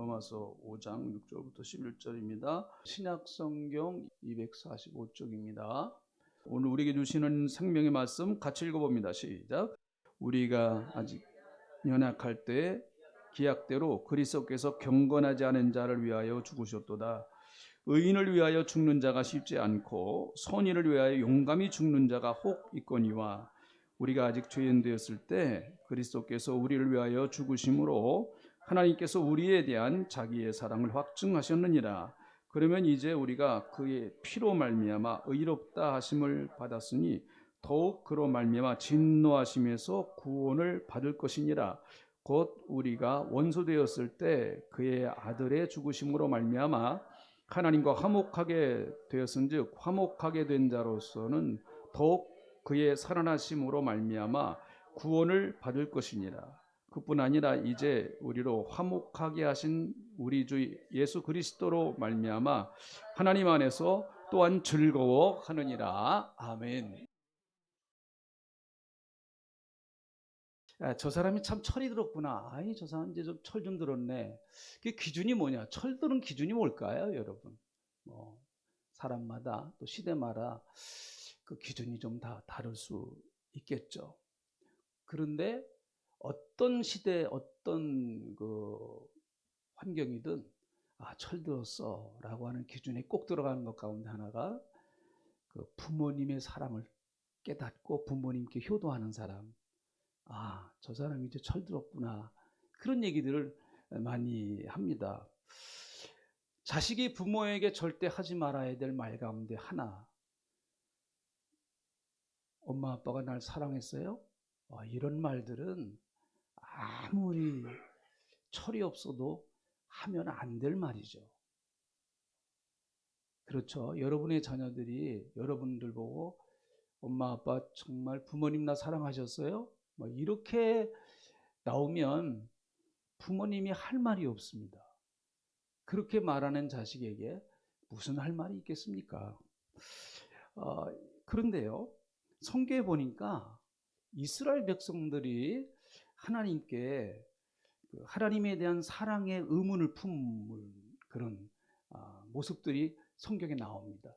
로마서 5장 6절부터 11절입니다. 신약성경 245쪽입니다. 오늘 우리에게 주시는 생명의 말씀 같이 읽어봅니다. 시작. 우리가 아직 연약할 때 기약대로 그리스도께서 경건하지 않은 자를 위하여 죽으셨도다. 의인을 위하여 죽는 자가 쉽지 않고 선인을 위하여 용감히 죽는 자가 혹 있거니와 우리가 아직 죄인 되었을 때 그리스도께서 우리를 위하여 죽으심으로 하나님께서 우리에 대한 자기의 사랑을 확증하셨느니라. 그러면 이제 우리가 그의 피로 말미암아 의롭다 하심을 받았으니 더욱 그로 말미암아 진노하심에서 구원을 받을 것이니라. 곧 우리가 원수 되었을 때 그의 아들의 죽으심으로 말미암아 하나님과 화목하게 되었은즉 화목하게 된 자로서는 더욱 그의 살아나심으로 말미암아 구원을 받을 것이니라. 그뿐 아니라 이제 우리로 화목하게 하신 우리 주 예수 그리스도로 말미암아 하나님 안에서 또한 즐거워하느니라. 아멘. 저 사람이 참 철이 들었구나. 아이, 저 사람 이제 좀 철 좀 들었네. 그 기준이 뭐냐? 철 드는 기준이 뭘까요, 여러분? 사람마다 또 시대마다 그 기준이 좀 다 다를 수 있겠죠. 그런데 어떤 시대, 어떤 그 환경이든 철들었어라고 하는 기준에 꼭 들어가는 것 가운데 하나가 그 부모님의 사랑을 깨닫고 부모님께 효도하는 사람. 저 사람이 이제 철들었구나. 그런 얘기들을 많이 합니다. 자식이 부모에게 절대 하지 말아야 될 말 가운데 하나. 엄마 아빠가 날 사랑했어요? 이런 말들은 아무리 철이 없어도 하면 안 될 말이죠. 그렇죠. 여러분의 자녀들이 여러분들 보고 엄마 아빠 정말 부모님 나 사랑하셨어요? 이렇게 나오면 부모님이 할 말이 없습니다. 그렇게 말하는 자식에게 무슨 할 말이 있겠습니까? 그런데요, 성경에 보니까 이스라엘 백성들이 하나님께 하나님에 대한 사랑의 의문을 품은 그런 모습들이 성경에 나옵니다.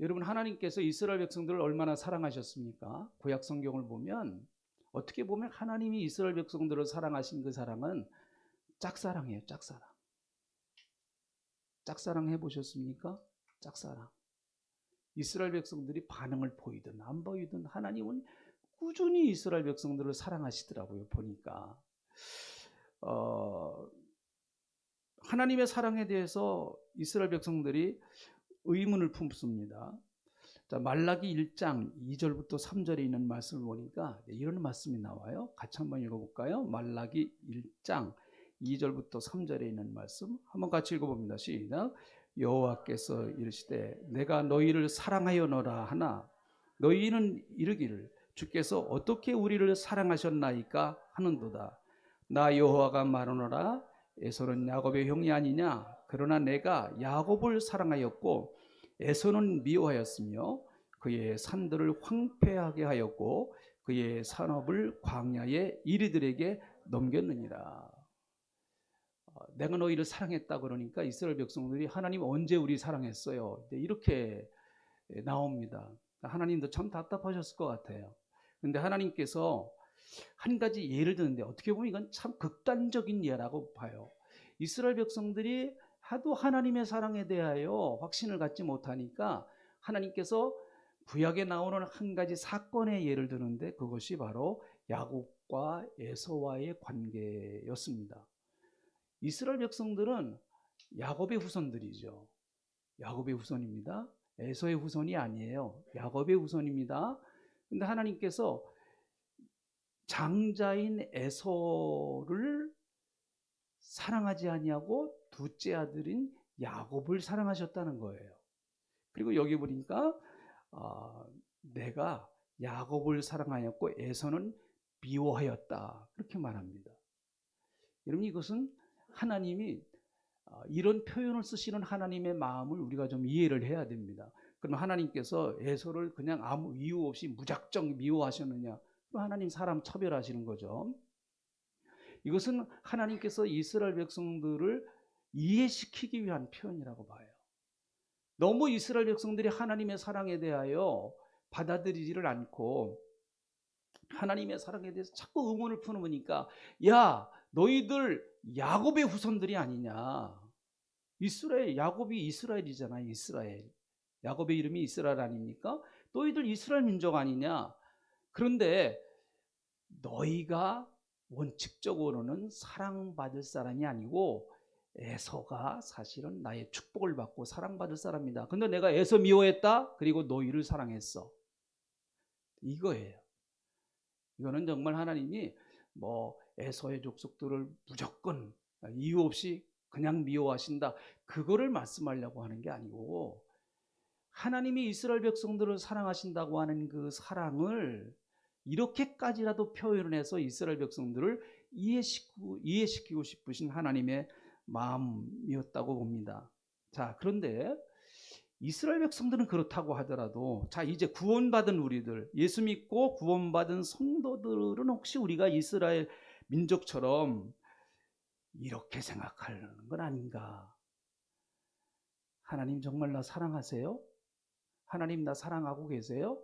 여러분, 하나님께서 이스라엘 백성들을 얼마나 사랑하셨습니까? 구약 성경을 보면 어떻게 보면 하나님이 이스라엘 백성들을 사랑하신 그 사랑은 짝사랑이에요. 짝사랑. 짝사랑 해보셨습니까? 짝사랑. 이스라엘 백성들이 반응을 보이든 안 보이든 하나님은 꾸준히 이스라엘 백성들을 사랑하시더라고요. 보니까 하나님의 사랑에 대해서 이스라엘 백성들이 의문을 품습니다. 자, 말라기 1장 2절부터 3절에 있는 말씀을 보니까 이런 말씀이 나와요. 같이 한번 읽어볼까요? 말라기 1장 2절부터 3절에 있는 말씀 한번 같이 읽어봅니다. 시작. 여호와께서 이르시되 내가 너희를 사랑하여노라 하나 너희는 이르기를 주께서 어떻게 우리를 사랑하셨나이까 하는도다. 나 여호와가 말하노라 에서는 야곱의 형이 아니냐. 그러나 내가 야곱을 사랑하였고 에서는 미워하였으며 그의 산들을 황폐하게 하였고 그의 산업을 광야의 이리들에게 넘겼느니라. 내가 너희를 사랑했다 그러니까 이스라엘 백성들이 하나님 언제 우리 사랑했어요? 이렇게 나옵니다. 하나님도 참 답답하셨을 것 같아요. 그런데 하나님께서 한 가지 예를 드는데 어떻게 보면 이건 참 극단적인 예라고 봐요. 이스라엘 백성들이 하도 하나님의 사랑에 대하여 확신을 갖지 못하니까 하나님께서 구약에 나오는 한 가지 사건의 예를 드는데 그것이 바로 야곱과 에서와의 관계였습니다. 이스라엘 백성들은 야곱의 후손들이죠. 야곱의 후손입니다. 에서의 후손이 아니에요. 야곱의 후손입니다. 근데 하나님께서 장자인 에서를 사랑하지 아니하고 둘째 아들인 야곱을 사랑하셨다는 거예요. 그리고 여기 보니까 내가 야곱을 사랑하였고 에서는 미워하였다 그렇게 말합니다. 여러분, 이것은 하나님이 이런 표현을 쓰시는 하나님의 마음을 우리가 좀 이해를 해야 됩니다. 그럼 하나님께서 에서를 그냥 아무 이유 없이 무작정 미워하셨느냐? 하나님 사람 차별하시는 거죠. 이것은 하나님께서 이스라엘 백성들을 이해시키기 위한 표현이라고 봐요. 너무 이스라엘 백성들이 하나님의 사랑에 대하여 받아들이지를 않고 하나님의 사랑에 대해서 자꾸 의문을 품으니까, 야, 너희들 야곱의 후손들이 아니냐. 이스라엘, 야곱이 이스라엘이잖아요. 이스라엘. 야곱의 이름이 이스라엘 아닙니까? 너희들 이스라엘 민족 아니냐. 그런데 너희가 원칙적으로는 사랑받을 사람이 아니고 에서가 사실은 나의 축복을 받고 사랑받을 사람이다. 근데 내가 에서 미워했다. 그리고 너희를 사랑했어. 이거예요. 이거는 정말 하나님이 에서의 족속들을 무조건 이유 없이 그냥 미워하신다, 그거를 말씀하려고 하는 게 아니고, 하나님이 이스라엘 백성들을 사랑하신다고 하는 그 사랑을 이렇게까지라도 표현을 해서 이스라엘 백성들을 이해시키고 싶으신 하나님의 마음이었다고 봅니다. 자, 그런데 이스라엘 백성들은 그렇다고 하더라도, 자, 이제 구원받은 우리들, 예수 믿고 구원받은 성도들은 혹시 우리가 이스라엘 민족처럼 이렇게 생각하는 건 아닌가? 하나님 정말 나 사랑하세요? 하나님 나 사랑하고 계세요?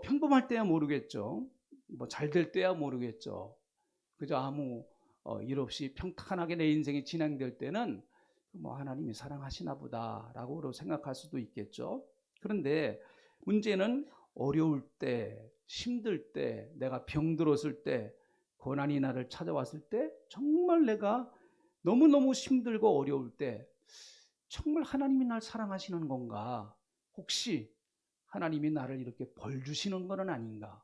평범할 때야 모르겠죠. 잘 될 때야 모르겠죠. 그저 아무 일 없이 평탄하게 내 인생이 진행될 때는 하나님이 사랑하시나 보다라고 생각할 수도 있겠죠. 그런데 문제는 어려울 때, 힘들 때, 내가 병들었을 때, 고난이 나를 찾아왔을 때, 정말 내가 너무너무 힘들고 어려울 때 정말 하나님이 날 사랑하시는 건가? 혹시 하나님이 나를 이렇게 벌 주시는 건 아닌가?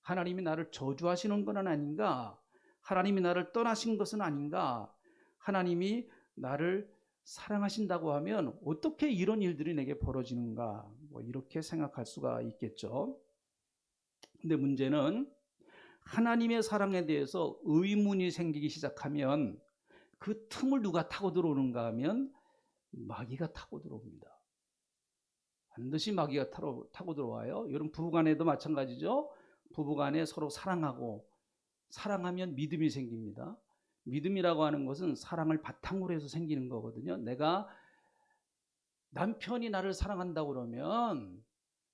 하나님이 나를 저주하시는 건 아닌가? 하나님이 나를 떠나신 것은 아닌가? 하나님이 나를 사랑하신다고 하면 어떻게 이런 일들이 내게 벌어지는가? 이렇게 생각할 수가 있겠죠. 근데 문제는 하나님의 사랑에 대해서 의문이 생기기 시작하면 그 틈을 누가 타고 들어오는가 하면 마귀가 타고 들어옵니다. 반드시 마귀가 타고 들어와요. 여러분, 부부간에도 마찬가지죠. 부부간에 서로 사랑하면 믿음이 생깁니다. 믿음이라고 하는 것은 사랑을 바탕으로 해서 생기는 거거든요. 내가 남편이 나를 사랑한다고 그러면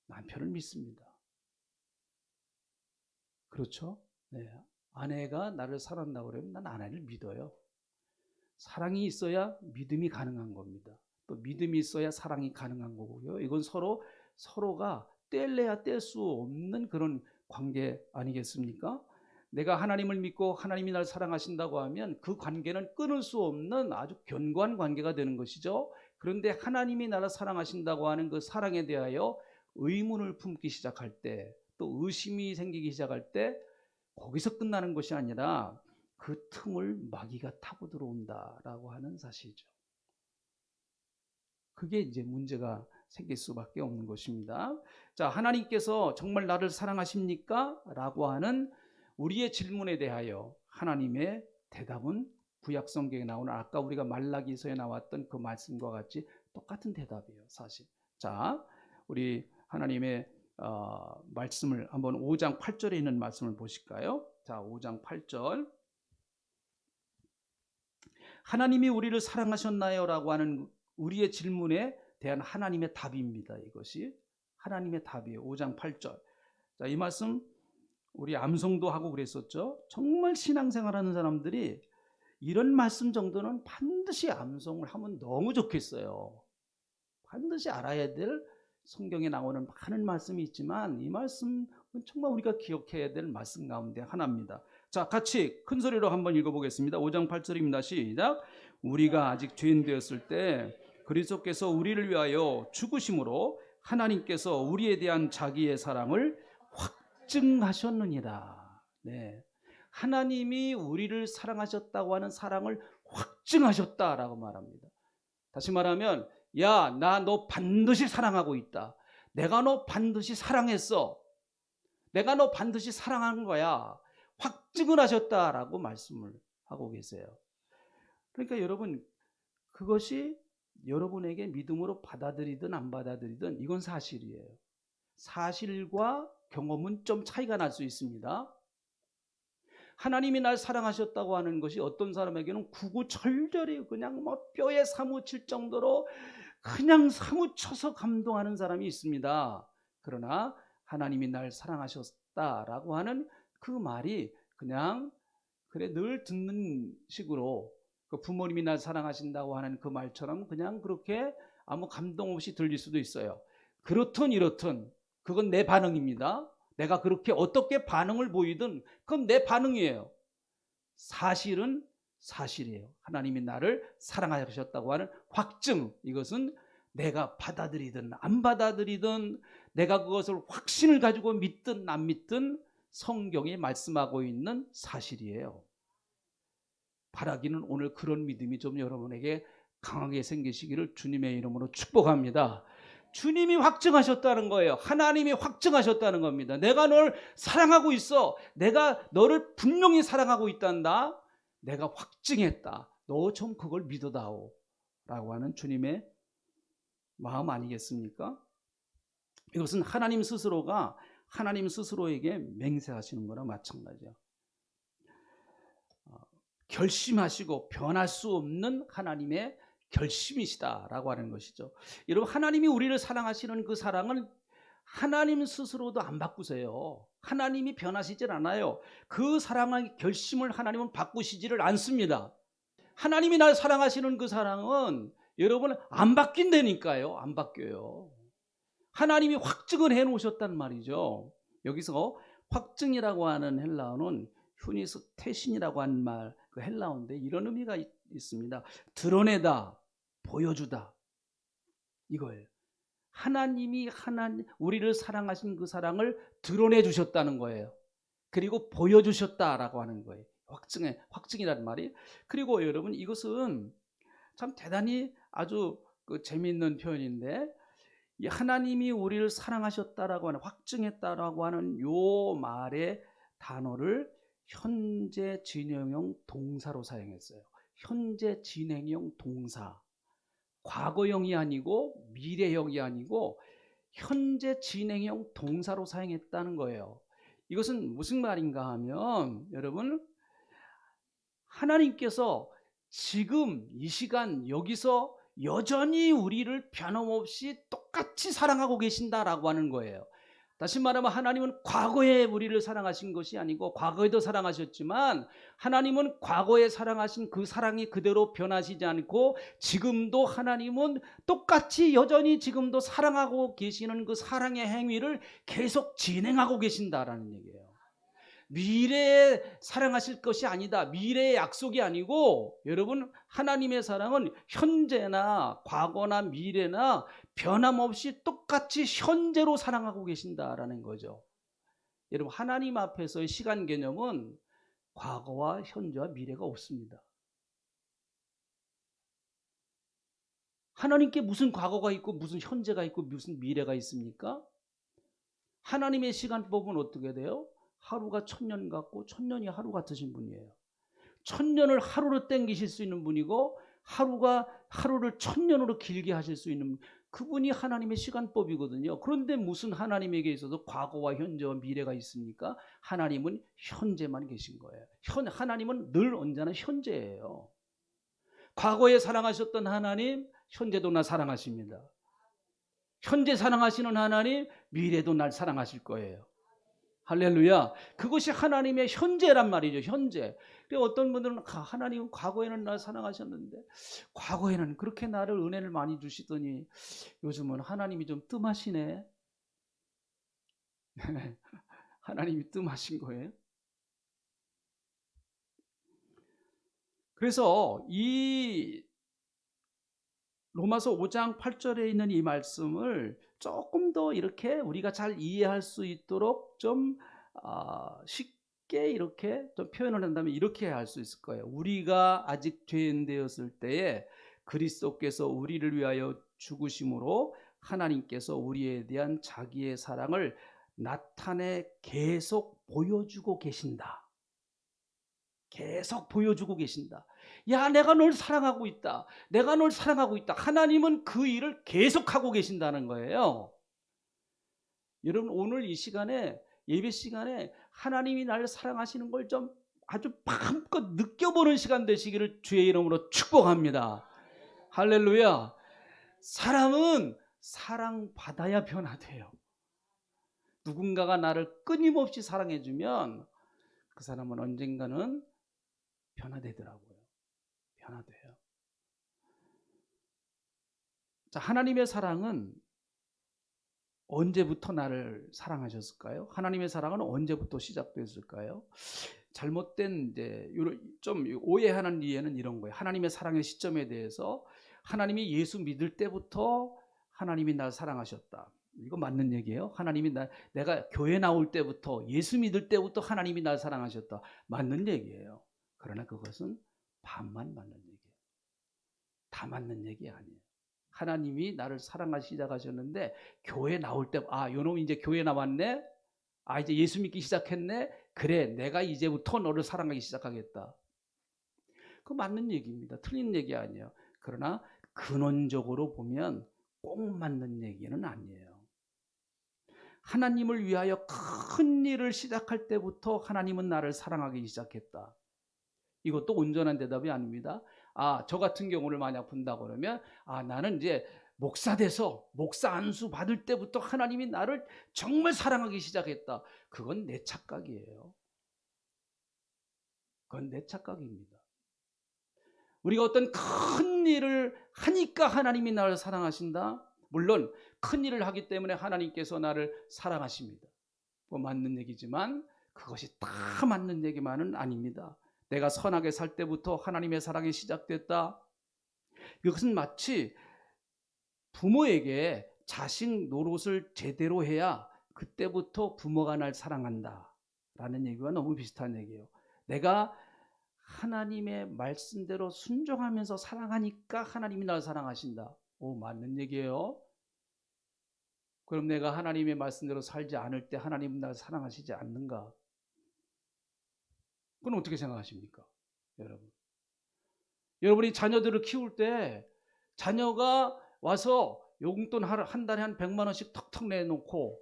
남편을 믿습니다. 그렇죠? 네. 아내가 나를 사랑한다고 그러면 난 아내를 믿어요. 사랑이 있어야 믿음이 가능한 겁니다. 또 믿음이 있어야 사랑이 가능한 거고요. 이건 서로가 뗄래야 뗄 수 없는 그런 관계 아니겠습니까? 내가 하나님을 믿고 하나님이 날 사랑하신다고 하면 그 관계는 끊을 수 없는 아주 견고한 관계가 되는 것이죠. 그런데 하나님이 나를 사랑하신다고 하는 그 사랑에 대하여 의문을 품기 시작할 때, 또 의심이 생기기 시작할 때, 거기서 끝나는 것이 아니라 그 틈을 마귀가 타고 들어온다라고 하는 사실이죠. 그게 이제 문제가 생길 수밖에 없는 것입니다. 자, 하나님께서 정말 나를 사랑하십니까? 라고 하는 우리의 질문에 대하여 하나님의 대답은 구약 성경에 나오는 아까 우리가 말라기서에 나왔던 그 말씀과 같이 똑같은 대답이에요, 사실. 자, 우리 하나님의 말씀을 한번 5장 8절에 있는 말씀을 보실까요? 자, 5장 8절. 하나님이 우리를 사랑하셨나요? 라고 하는 우리의 질문에 대한 하나님의 답입니다. 이것이 하나님의 답이에요. 5장 8절. 자, 이 말씀 우리 암송도 하고 그랬었죠. 정말 신앙생활하는 사람들이 이런 말씀 정도는 반드시 암송을 하면 너무 좋겠어요. 반드시 알아야 될 성경에 나오는 많은 말씀이 있지만 이 말씀은 정말 우리가 기억해야 될 말씀 가운데 하나입니다. 자, 같이 큰 소리로 한번 읽어보겠습니다. 5장 8절입니다. 시작. 우리가 아직 죄인 되었을 때 그리스도께서 우리를 위하여 죽으심으로 하나님께서 우리에 대한 자기의 사랑을 확증하셨느니라. 네, 하나님이 우리를 사랑하셨다고 하는 사랑을 확증하셨다라고 말합니다. 다시 말하면, 야, 나 너 반드시 사랑하고 있다. 내가 너 반드시 사랑했어. 내가 너 반드시 사랑한 거야. 확증을 하셨다라고 말씀을 하고 계세요. 그러니까 여러분, 그것이 여러분에게 믿음으로 받아들이든 안 받아들이든 이건 사실이에요. 사실과 경험은 좀 차이가 날 수 있습니다. 하나님이 날 사랑하셨다고 하는 것이 어떤 사람에게는 구구절절히 그냥 뭐 뼈에 사무칠 정도로 그냥 사무쳐서 감동하는 사람이 있습니다. 그러나 하나님이 날 사랑하셨다라고 하는 그 말이 그냥 그래 늘 듣는 식으로 그 부모님이 날 사랑하신다고 하는 그 말처럼 그냥 그렇게 아무 감동 없이 들릴 수도 있어요. 그렇든 이렇든 그건 내 반응입니다. 내가 그렇게 어떻게 반응을 보이든 그건 내 반응이에요. 사실은 사실이에요. 하나님이 나를 사랑하셨다고 하는 확증, 이것은 내가 받아들이든 안 받아들이든 내가 그것을 확신을 가지고 믿든 안 믿든 성경이 말씀하고 있는 사실이에요. 바라기는 오늘 그런 믿음이 좀 여러분에게 강하게 생기시기를 주님의 이름으로 축복합니다. 주님이 확증하셨다는 거예요. 하나님이 확증하셨다는 겁니다. 내가 널 사랑하고 있어. 내가 너를 분명히 사랑하고 있단다. 내가 확증했다. 너 좀 그걸 믿어다오. 라고 하는 주님의 마음 아니겠습니까? 이것은 하나님 스스로가 하나님 스스로에게 맹세하시는 거나 마찬가지죠. 결심하시고 변할 수 없는 하나님의 결심이시다라고 하는 것이죠. 여러분, 하나님이 우리를 사랑하시는 그 사랑은 하나님 스스로도 안 바꾸세요. 하나님이 변하시질 않아요. 그 사랑의 결심을 하나님은 바꾸시지를 않습니다. 하나님이 날 사랑하시는 그 사랑은 여러분 안 바뀐다니까요. 안 바뀌어요. 하나님이 확증을 해놓으셨단 말이죠. 여기서 확증이라고 하는 헬라어는 휴니스테신이라고 하는 말, 그 헬라어인데 이런 의미가 있습니다. 드러내다, 보여주다, 이거예요. 하나님이 우리를 사랑하신 그 사랑을 드러내 주셨다는 거예요. 그리고 보여주셨다라고 하는 거예요. 확증이라는 말이. 그리고 여러분, 이것은 참 대단히 아주 재미있는 표현인데, 이 하나님이 우리를 사랑하셨다라고 하는, 확증했다라고 하는 요 말의 단어를 현재 진행형 동사로 사용했어요. 현재 진행형 동사. 과거형이 아니고 미래형이 아니고 현재 진행형 동사로 사용했다는 거예요. 이것은 무슨 말인가 하면, 여러분, 하나님께서 지금 이 시간 여기서 여전히 우리를 변함없이 똑같이 사랑하고 계신다라고 하는 거예요. 다시 말하면 하나님은 과거에 우리를 사랑하신 것이 아니고, 과거에도 사랑하셨지만 하나님은 과거에 사랑하신 그 사랑이 그대로 변하시지 않고 지금도 하나님은 똑같이 여전히 지금도 사랑하고 계시는 그 사랑의 행위를 계속 진행하고 계신다라는 얘기예요. 미래에 사랑하실 것이 아니다. 미래의 약속이 아니고, 여러분, 하나님의 사랑은 현재나 과거나 미래나 변함없이 똑같이 현재로 사랑하고 계신다라는 거죠. 여러분, 하나님 앞에서의 시간 개념은 과거와 현재와 미래가 없습니다. 하나님께 무슨 과거가 있고 무슨 현재가 있고 무슨 미래가 있습니까? 하나님의 시간법은 어떻게 돼요? 하루가 1000년 같고 1000년이 하루 같으신 분이에요. 1000년을 하루로 땡기실 수 있는 분이고 하루를 1000년으로 길게 하실 수 있는 그분이 하나님의 시간법이거든요. 그런데 무슨 하나님에게 있어서 과거와 현재와 미래가 있습니까? 하나님은 현재만 계신 거예요. 하나님은 늘 언제나 현재예요. 과거에 사랑하셨던 하나님, 현재도 날 사랑하십니다. 현재 사랑하시는 하나님, 미래도 날 사랑하실 거예요. 할렐루야. 그것이 하나님의 현재란 말이죠. 현재. 어떤 분들은 하나님은 과거에는 날 사랑하셨는데 과거에는 그렇게 나를 은혜를 많이 주시더니 요즘은 하나님이 좀 뜸하시네. 하나님이 뜸하신 거예요. 그래서 이 로마서 5장 8절에 있는 이 말씀을 조금 더 이렇게 우리가 잘 이해할 수 있도록 좀 쉽게 이렇게 좀 표현을 한다면 이렇게 할 수 있을 거예요. 우리가 아직 죄인 되었을 때에 그리스도께서 우리를 위하여 죽으심으로 하나님께서 우리에 대한 자기의 사랑을 나타내 계속 보여주고 계신다. 계속 보여주고 계신다. 야, 내가 널 사랑하고 있다. 내가 널 사랑하고 있다. 하나님은 그 일을 계속하고 계신다는 거예요. 여러분, 오늘 이 시간에, 예배 시간에 하나님이 나를 사랑하시는 걸 좀 아주 마음껏 느껴보는 시간 되시기를 주의 이름으로 축복합니다. 할렐루야. 사람은 사랑받아야 변화돼요. 누군가가 나를 끊임없이 사랑해주면 그 사람은 언젠가는 변화되더라고요. 변화돼요. 자, 하나님의 사랑은 언제부터 나를 사랑하셨을까요? 하나님의 사랑은 언제부터 시작됐을까요? 잘못된 좀 오해하는 이해는 이런 거예요. 하나님의 사랑의 시점에 대해서 하나님이 예수 믿을 때부터 하나님이 날 사랑하셨다. 이거 맞는 얘기예요? 내가 교회 나올 때부터 예수 믿을 때부터 하나님이 날 사랑하셨다. 맞는 얘기예요. 그러나 그것은 반만 맞는 얘기예요. 다 맞는 얘기 아니에요. 하나님이 나를 사랑하시기 시작하셨는데 교회 나올 때 요놈 이제 교회 나왔네. 이제 예수 믿기 시작했네. 그래, 내가 이제부터 너를 사랑하기 시작하겠다. 그거 맞는 얘기입니다. 틀린 얘기 아니에요. 그러나 근원적으로 보면 꼭 맞는 얘기는 아니에요. 하나님을 위하여 큰 일을 시작할 때부터 하나님은 나를 사랑하기 시작했다. 이것도 온전한 대답이 아닙니다. 저 같은 경우를 만약 본다고 그러면 나는 이제 목사 돼서 목사 안수 받을 때부터 하나님이 나를 정말 사랑하기 시작했다. 그건 내 착각이에요. 그건 내 착각입니다. 우리가 어떤 큰 일을 하니까 하나님이 나를 사랑하신다? 물론 큰 일을 하기 때문에 하나님께서 나를 사랑하십니다. 그거 맞는 얘기지만 그것이 다 맞는 얘기만은 아닙니다. 내가 선하게 살 때부터 하나님의 사랑이 시작됐다. 이것은 마치 부모에게 자식 노릇을 제대로 해야 그때부터 부모가 날 사랑한다 라는 얘기와 너무 비슷한 얘기예요. 내가 하나님의 말씀대로 순종하면서 사랑하니까 하나님이 날 사랑하신다. 맞는 얘기예요. 그럼 내가 하나님의 말씀대로 살지 않을 때 하나님은 날 사랑하시지 않는가? 그건 어떻게 생각하십니까? 여러분. 여러분이 자녀들을 키울 때 자녀가 와서 용돈 한 달에 한 100만 원씩 턱턱 내놓고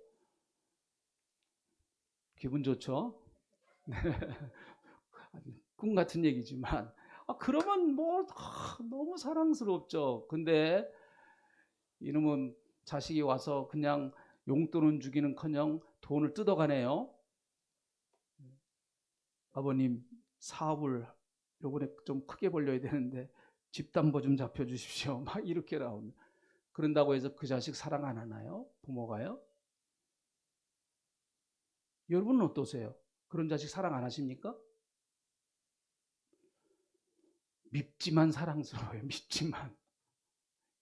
기분 좋죠? 꿈 같은 얘기지만 그러면 너무 사랑스럽죠. 근데 이놈은 자식이 와서 그냥 용돈은 주기는커녕 돈을 뜯어가네요. 아버님 사업을 요번에 좀 크게 벌려야 되는데 집담보 좀 잡혀주십시오. 막 이렇게 나옵니다. 그런다고 해서 그 자식 사랑 안 하나요? 부모가요? 여러분은 어떠세요? 그런 자식 사랑 안 하십니까? 밉지만 사랑스러워요. 밉지만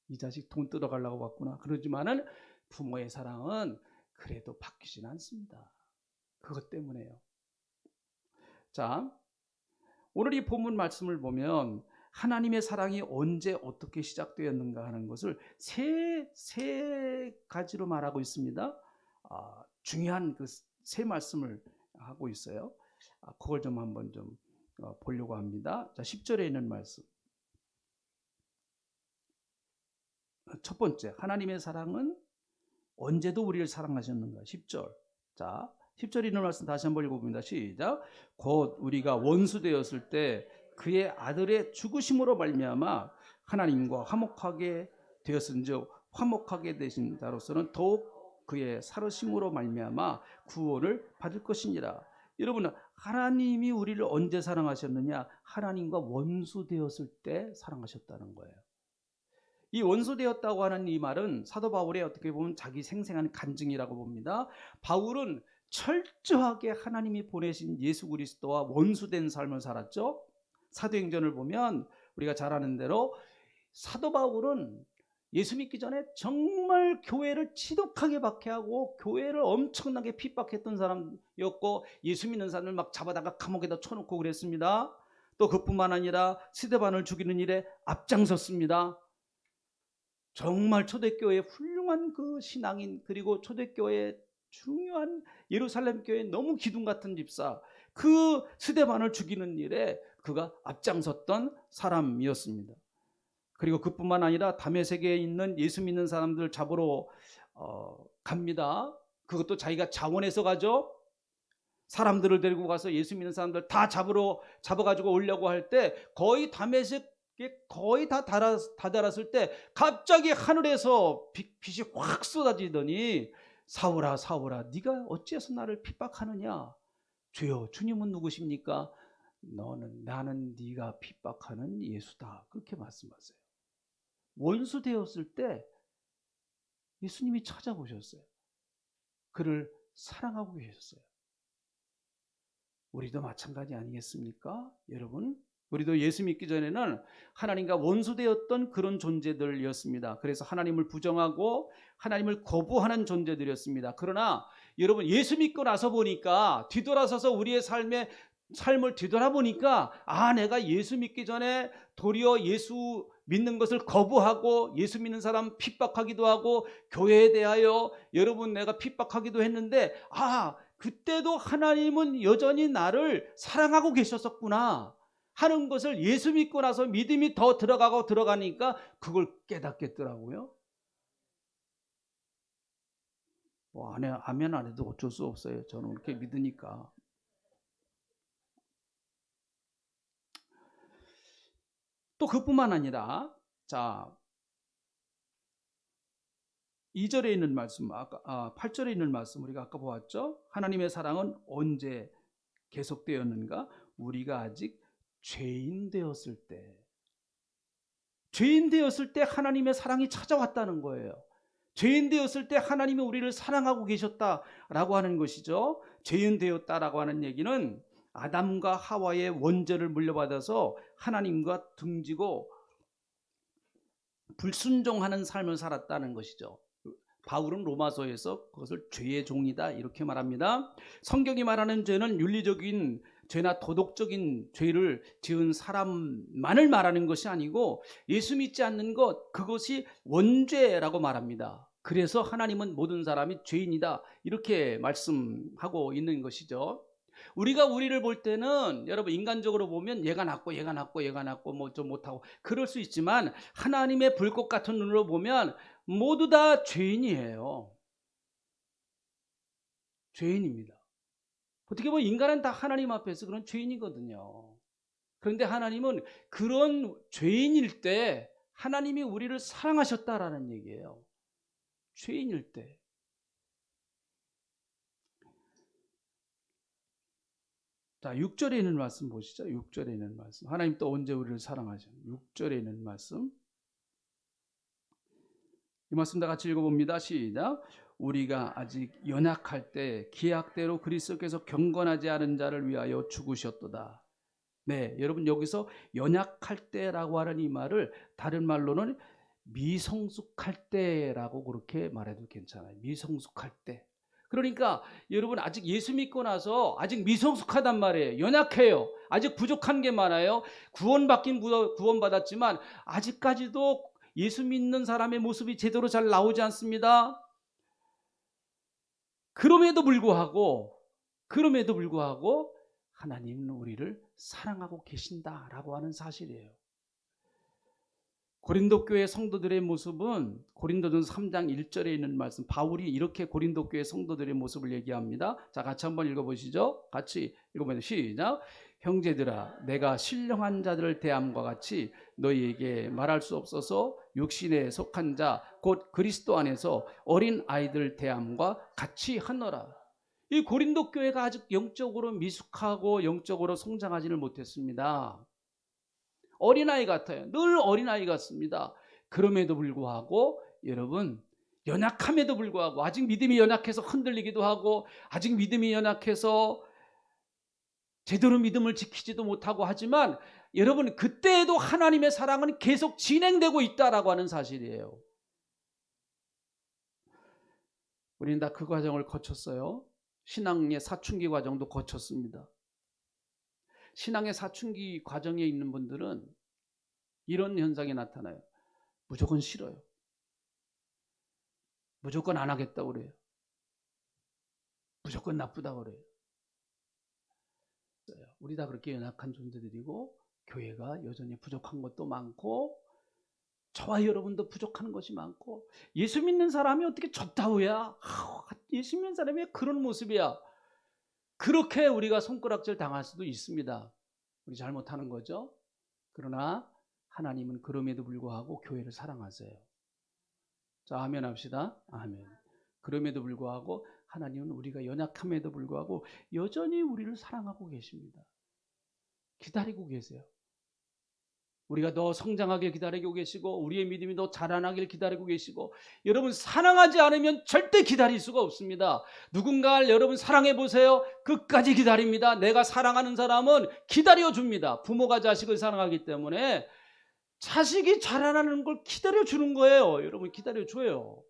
이 자식 돈 뜯어가려고 왔구나. 그러지만은 부모의 사랑은 그래도 바뀌진 않습니다. 그것 때문에요. 자, 오늘 이 본문 말씀을 보면 하나님의 사랑이 언제 어떻게 시작되었는가 하는 것을 세 가지로 말하고 있습니다. 중요한 그 세 말씀을 하고 있어요. 그걸 좀 한번 좀 보려고 합니다. 자, 10절에 있는 말씀. 첫 번째, 하나님의 사랑은 언제도 우리를 사랑하셨는가? 10절. 자, 10절에 있는 말씀 다시 한번 읽어봅니다. 시작. 곧 우리가 원수 되었을 때 그의 아들의 죽으심으로 말미암아 하나님과 화목하게 되었은즉 화목하게 되신 자로서는 더욱 그의 살으심으로 말미암아 구원을 받을 것이니라. 여러분, 하나님이 우리를 언제 사랑하셨느냐? 하나님과 원수 되었을 때 사랑하셨다는 거예요. 이 원수 되었다고 하는 이 말은 사도 바울의 어떻게 보면 자기 생생한 간증이라고 봅니다. 바울은 철저하게 하나님이 보내신 예수 그리스도와 원수된 삶을 살았죠. 사도행전을 보면 우리가 잘 아는 대로 사도 바울은 예수 믿기 전에 정말 교회를 지독하게 박해하고 교회를 엄청나게 핍박했던 사람이었고 예수 믿는 사람을 막 잡아다가 감옥에다 쳐놓고 그랬습니다. 또 그뿐만 아니라 스데반을 죽이는 일에 앞장섰습니다. 정말 초대교회의 훌륭한 그 신앙인, 그리고 초대교회의 중요한 예루살렘 교회의 너무 기둥 같은 집사, 그 스데반을 죽이는 일에 그가 앞장섰던 사람이었습니다. 그리고 그뿐만 아니라 다메섹에 있는 예수 믿는 사람들 잡으러 갑니다. 그것도 자기가 자원해서 가죠. 사람들을 데리고 가서 예수 믿는 사람들 다 잡아가지고 오려고 할 때 거의 다메섹에 거의 다 달았을 때 갑자기 하늘에서 빛이 확 쏟아지더니 사울아 사울아 네가 어찌해서 나를 핍박하느냐. 주여 주님은 누구십니까? 나는 네가 핍박하는 예수다. 그렇게 말씀하세요. 원수 되었을 때 예수님이 찾아보셨어요. 그를 사랑하고 계셨어요. 우리도 마찬가지 아니겠습니까? 여러분, 우리도 예수 믿기 전에는 하나님과 원수되었던 그런 존재들이었습니다. 그래서 하나님을 부정하고 하나님을 거부하는 존재들이었습니다. 그러나 여러분, 예수 믿고 나서 보니까 뒤돌아서서 우리의 삶을 뒤돌아보니까 내가 예수 믿기 전에 도리어 예수 믿는 것을 거부하고 예수 믿는 사람 핍박하기도 하고 교회에 대하여 여러분 내가 핍박하기도 했는데 그때도 하나님은 여전히 나를 사랑하고 계셨었구나 하는 것을 예수 믿고 나서 믿음이 더 들어가니까 그걸 깨닫겠더라고요. 아멘 안 해도 어쩔 수 없어요. 저는 그렇게 믿으니까. 또 그뿐만 아니라 2절에 있는 말씀, 8절에 있는 말씀 우리가 아까 보았죠. 하나님의 사랑은 언제 계속되었는가? 우리가 아직 죄인 되었을 때 하나님의 사랑이 찾아왔다는 거예요. 죄인 되었을 때 하나님이 우리를 사랑하고 계셨다라고 하는 것이죠. 죄인 되었다라고 하는 얘기는 아담과 하와의 원죄를 물려받아서 하나님과 등지고 불순종하는 삶을 살았다는 것이죠. 바울은 로마서에서 그것을 죄의 종이다 이렇게 말합니다. 성경이 말하는 죄는 윤리적인 죄나 도덕적인 죄를 지은 사람만을 말하는 것이 아니고 예수 믿지 않는 그것이 원죄라고 말합니다. 그래서 하나님은 모든 사람이 죄인이다 이렇게 말씀하고 있는 것이죠. 우리가 우리를 볼 때는 여러분 인간적으로 보면 얘가 낫고 뭐 좀 못하고 그럴 수 있지만 하나님의 불꽃 같은 눈으로 보면 모두 다 죄인이에요. 죄인입니다. 어떻게 보면 인간은 다 하나님 앞에서 그런 죄인이거든요. 그런데 하나님은 그런 죄인일 때 하나님이 우리를 사랑하셨다라는 얘기예요. 죄인일 때. 자, 6절에 있는 말씀 보시죠. 6절에 있는 말씀. 하나님 또 언제 우리를 사랑하셨나요? 6절에 있는 말씀. 이 말씀 다 같이 읽어봅니다. 시작. 우리가 아직 연약할 때 기약대로 그리스도께서 경건하지 않은 자를 위하여 죽으셨도다. 네, 여러분 여기서 연약할 때라고 하는 이 말을 다른 말로는 미성숙할 때라고 그렇게 말해도 괜찮아요. 미성숙할 때. 그러니까 여러분 아직 예수 믿고 나서 아직 미성숙하단 말이에요. 연약해요. 아직 부족한 게 많아요. 구원받았지만 아직까지도 예수 믿는 사람의 모습이 제대로 잘 나오지 않습니다. 그럼에도 불구하고 하나님은 우리를 사랑하고 계신다라고 하는 사실이에요. 고린도 교회 성도들의 모습은 고린도전서 3장 1절에 있는 말씀, 바울이 이렇게 고린도 교회 성도들의 모습을 얘기합니다. 자, 같이 한번 읽어보시죠. 같이 읽어보세요. 시작. 형제들아, 내가 신령한 자들을 대함과 같이 너희에게 말할 수 없어서 육신에 속한 자 곧 그리스도 안에서 어린 아이들 대함과 같이 하노라. 이 고린도 교회가 아직 영적으로 미숙하고 영적으로 성장하지를 못했습니다. 어린아이 같아요. 늘 어린아이 같습니다. 그럼에도 불구하고 여러분 연약함에도 불구하고 아직 믿음이 연약해서 흔들리기도 하고 아직 믿음이 연약해서 제대로 믿음을 지키지도 못하고 하지만 여러분 그때에도 하나님의 사랑은 계속 진행되고 있다라고 하는 사실이에요. 우리는 다 그 과정을 거쳤어요. 신앙의 사춘기 과정도 거쳤습니다. 신앙의 사춘기 과정에 있는 분들은 이런 현상이 나타나요. 무조건 싫어요. 무조건 안 하겠다고 그래요. 무조건 나쁘다고 그래요. 우리 다 그렇게 연약한 존재들이고 교회가 여전히 부족한 것도 많고 저와 여러분도 부족한 것이 많고 예수 믿는 사람이 어떻게 저따위야? 예수 믿는 사람이 그런 모습이야? 그렇게 우리가 손가락질 당할 수도 있습니다. 우리 잘못하는 거죠. 그러나 하나님은 그럼에도 불구하고 교회를 사랑하세요. 자, 아멘 합시다. 아멘. 그럼에도 불구하고 하나님은 우리가 연약함에도 불구하고 여전히 우리를 사랑하고 계십니다. 기다리고 계세요. 우리가 더 성장하길 기다리고 계시고 우리의 믿음이 더 자라나길 기다리고 계시고, 여러분 사랑하지 않으면 절대 기다릴 수가 없습니다. 누군가를 여러분 사랑해 보세요. 끝까지 기다립니다. 내가 사랑하는 사람은 기다려줍니다. 부모가 자식을 사랑하기 때문에 자식이 자라나는 걸 기다려주는 거예요. 여러분 기다려줘요.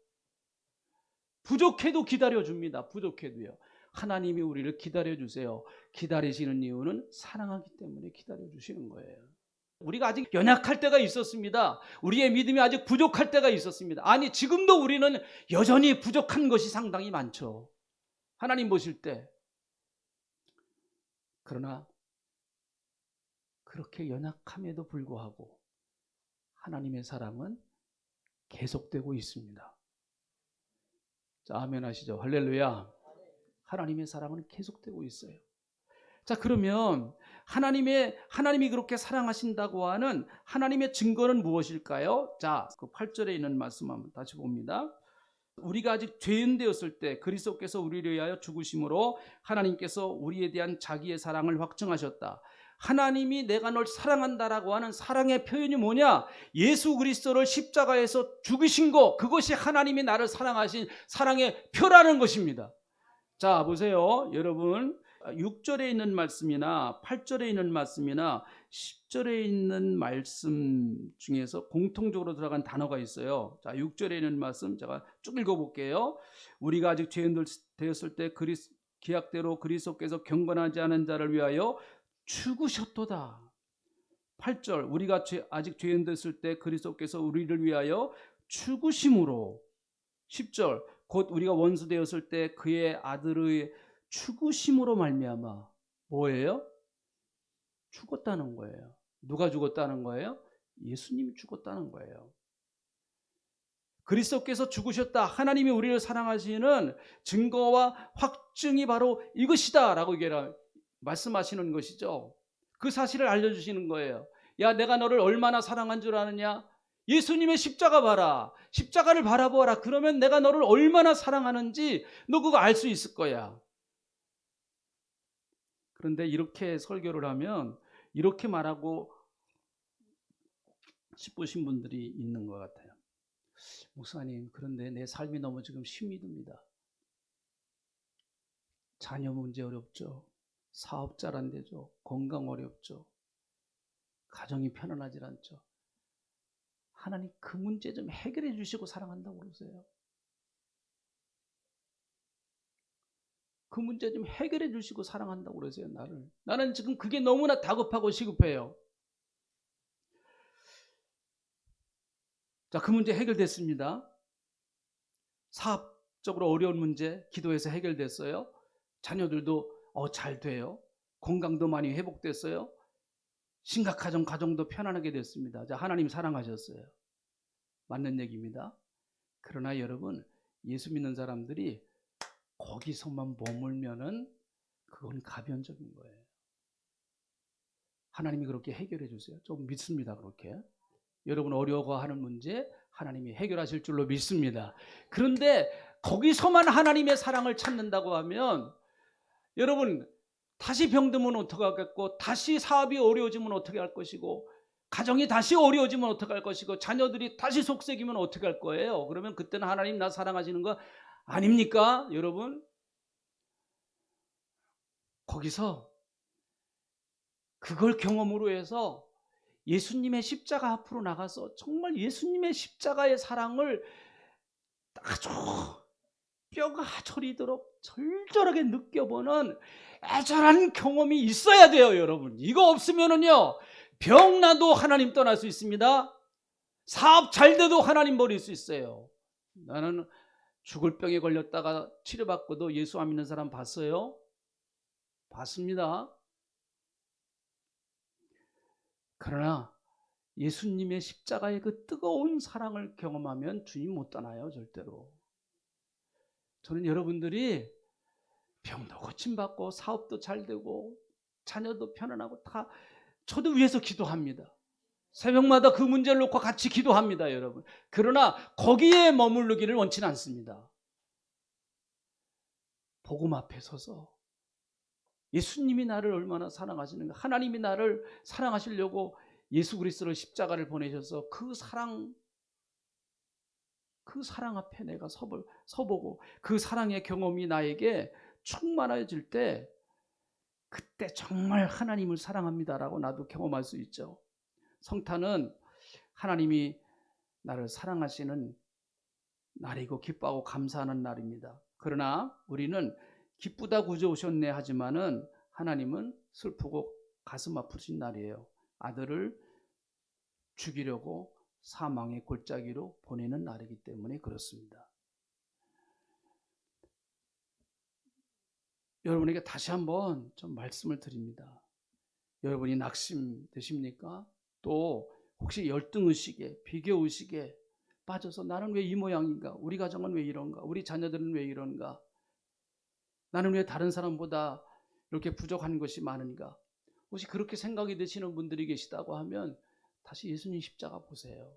부족해도 기다려줍니다. 부족해도요. 하나님이 우리를 기다려주세요. 기다리시는 이유는 사랑하기 때문에 기다려주시는 거예요. 우리가 아직 연약할 때가 있었습니다. 우리의 믿음이 아직 부족할 때가 있었습니다. 아니, 지금도 우리는 여전히 부족한 것이 상당히 많죠. 하나님 보실 때. 그러나 그렇게 연약함에도 불구하고 하나님의 사랑은 계속되고 있습니다. 자, 아멘 하시죠. 할렐루야. 하나님의 사랑은 계속되고 있어요. 자, 그러면 하나님이 그렇게 사랑하신다고 하는 하나님의 증거는 무엇일까요? 자, 그 8절에 있는 말씀 한번 다시 봅니다. 우리가 아직 죄인 되었을 때 그리스도께서 우리를 위하여 죽으심으로 하나님께서 우리에 대한 자기의 사랑을 확증하셨다. 하나님이 내가 널 사랑한다라고 하는 사랑의 표현이 뭐냐? 예수 그리스도를 십자가에서 죽이신 것, 그것이 하나님이 나를 사랑하신 사랑의 표라는 것입니다. 자, 보세요. 여러분, 6절에 있는 말씀이나 8절에 있는 말씀이나 10절에 있는 말씀 중에서 공통적으로 들어간 단어가 있어요. 자, 6절에 있는 말씀 제가 쭉 읽어볼게요. 우리가 아직 죄인들 되었을 때 기약대로 그리스도께서 경건하지 않은 자를 위하여 죽으셨도다. 8절, 우리가 아직 죄인 됐을 때 그리스도께서 우리를 위하여 죽으심으로. 10절, 곧 우리가 원수 되었을 때 그의 아들의 죽으심으로 말미암아 뭐예요? 죽었다는 거예요. 누가 죽었다는 거예요? 예수님이 죽었다는 거예요. 그리스도께서 죽으셨다. 하나님이 우리를 사랑하시는 증거와 확증이 바로 이것이다 라고 말씀하시는 것이죠. 그 사실을 알려주시는 거예요. 야, 내가 너를 얼마나 사랑한 줄 아느냐? 예수님의 십자가 봐라. 십자가를 바라보아라. 그러면 내가 너를 얼마나 사랑하는지 너 그거 알 수 있을 거야. 그런데 이렇게 설교를 하면 이렇게 말하고 싶으신 분들이 있는 것 같아요. 목사님, 그런데 내 삶이 너무 지금 힘이 듭니다. 자녀 문제 어렵죠. 사업 잘 안 되죠. 건강 어렵죠. 가정이 편안하지 않죠. 하나님 그 문제 좀 해결해 주시고 사랑한다고 그러세요. 그 문제 좀 해결해 주시고 사랑한다고 그러세요. 나는 지금 그게 너무나 다급하고 시급해요. 자, 그 문제 해결됐습니다. 사업적으로 어려운 문제 기도해서 해결됐어요. 자녀들도 잘 돼요. 건강도 많이 회복됐어요. 심각한 가정도 편안하게 됐습니다. 자, 하나님 사랑하셨어요. 맞는 얘기입니다. 그러나 여러분, 예수 믿는 사람들이 거기서만 머물면은 그건 가변적인 거예요. 하나님이 그렇게 해결해 주세요. 좀 믿습니다. 그렇게. 여러분 어려워하는 문제 하나님이 해결하실 줄로 믿습니다. 그런데 거기서만 하나님의 사랑을 찾는다고 하면 여러분 다시 병들면 어떻게 하겠고, 다시 사업이 어려워지면 어떻게 할 것이고, 가정이 다시 어려워지면 어떻게 할 것이고, 자녀들이 다시 속썩이면 어떻게 할 거예요? 그러면 그때는 하나님 나 사랑하시는 거 아닙니까? 여러분 거기서 그걸 경험으로 해서 예수님의 십자가 앞으로 나가서 정말 예수님의 십자가의 사랑을 아주 뼈가 저리도록 절절하게 느껴보는 애절한 경험이 있어야 돼요. 여러분 이거 없으면은요 병나도 하나님 떠날 수 있습니다. 사업 잘 돼도 하나님 버릴 수 있어요. 나는 죽을 병에 걸렸다가 치료받고도 예수 안 믿는 사람 봤어요? 봤습니다. 그러나 예수님의 십자가의 그 뜨거운 사랑을 경험하면 주님 못 떠나요. 절대로. 저는 여러분들이 병도 고침받고 사업도 잘 되고 자녀도 편안하고 다 저도 위해서 기도합니다. 새벽마다 그 문제를 놓고 같이 기도합니다, 여러분. 그러나 거기에 머무르기를 원치는 않습니다. 복음 앞에 서서 예수님이 나를 얼마나 사랑하시는가, 하나님이 나를 사랑하시려고 예수 그리스도를 십자가를 보내셔서 그 사랑 앞에 내가 서보고 그 사랑의 경험이 나에게 충만해질 때 그때 정말 하나님을 사랑합니다라고 나도 경험할 수 있죠. 성탄은 하나님이 나를 사랑하시는 날이고 기뻐하고 감사하는 날입니다. 그러나 우리는 기쁘다 구주 오셨네 하지만은 하나님은 슬프고 가슴 아프신 날이에요. 아들을 죽이려고 사망의 골짜기로 보내는 날이기 때문에 그렇습니다. 여러분에게 다시 한번 좀 말씀을 드립니다. 여러분이 낙심되십니까? 또 혹시 열등의식에, 비교의식에 빠져서 나는 왜 이 모양인가? 우리 가정은 왜 이런가? 우리 자녀들은 왜 이런가? 나는 왜 다른 사람보다 이렇게 부족한 것이 많은가? 혹시 그렇게 생각이 드시는 분들이 계시다고 하면 다시 예수님 십자가 보세요.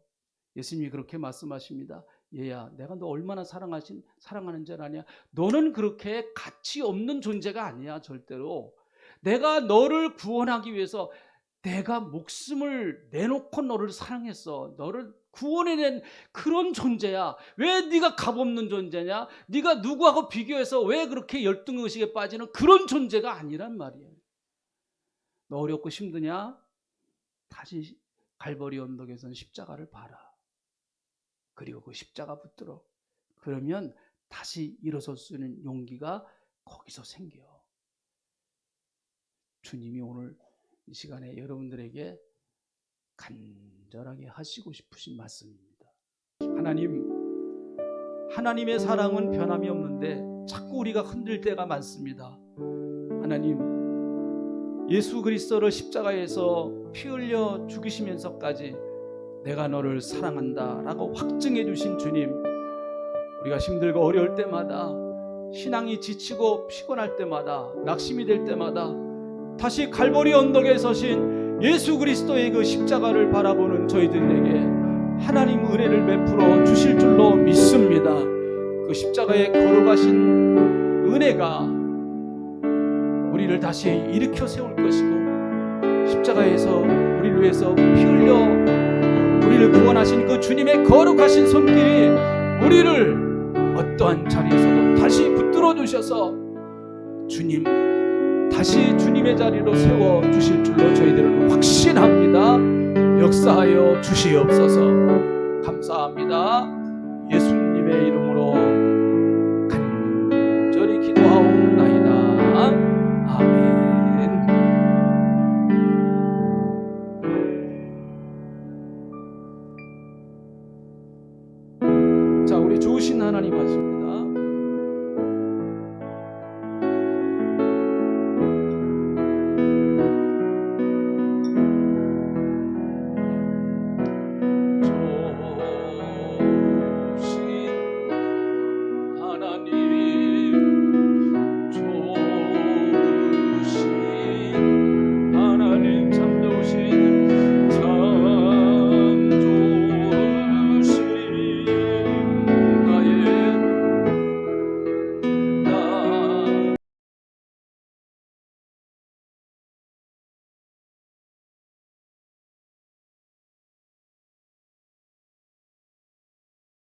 예수님이 그렇게 말씀하십니다. 얘야, 내가 너 얼마나 사랑하는 줄 아냐? 너는 그렇게 가치 없는 존재가 아니야, 절대로. 내가 너를 구원하기 위해서 내가 목숨을 내놓고 너를 사랑했어. 너를 구원해낸 그런 존재야. 왜 네가 값없는 존재냐? 네가 누구하고 비교해서 왜 그렇게 열등의식에 빠지는 그런 존재가 아니란 말이에요. 너 어렵고 힘드냐? 다시 갈보리 언덕에서는 십자가를 봐라. 그리고 그 십자가 붙들어. 그러면 다시 일어설 수 있는 용기가 거기서 생겨. 주님이 오늘 이 시간에 여러분들에게 간절하게 하시고 싶으신 말씀입니다. 하나님의 사랑은 변함이 없는데 자꾸 우리가 흔들 때가 많습니다. 하나님, 예수 그리스도를 십자가에서 피 흘려 죽이시면서까지 내가 너를 사랑한다 라고 확증해 주신 주님, 우리가 힘들고 어려울 때마다, 신앙이 지치고 피곤할 때마다, 낙심이 될 때마다 다시 갈보리 언덕에 서신 예수 그리스도의 그 십자가를 바라보는 저희들에게 하나님 은혜를 베풀어 주실 줄로 믿습니다. 그 십자가에 걸어가신 은혜가 우리를 다시 일으켜 세울 것이고, 십자가에서 우리를 위해서 피 흘려 우리를 구원하신 그 주님의 거룩하신 손길이 우리를 어떠한 자리에서도 다시 붙들어 주셔서 주님, 다시 주님의 자리로 세워주실 줄로 저희들은 확신합니다. 역사하여 주시옵소서. 감사합니다. 예수님의 이름으로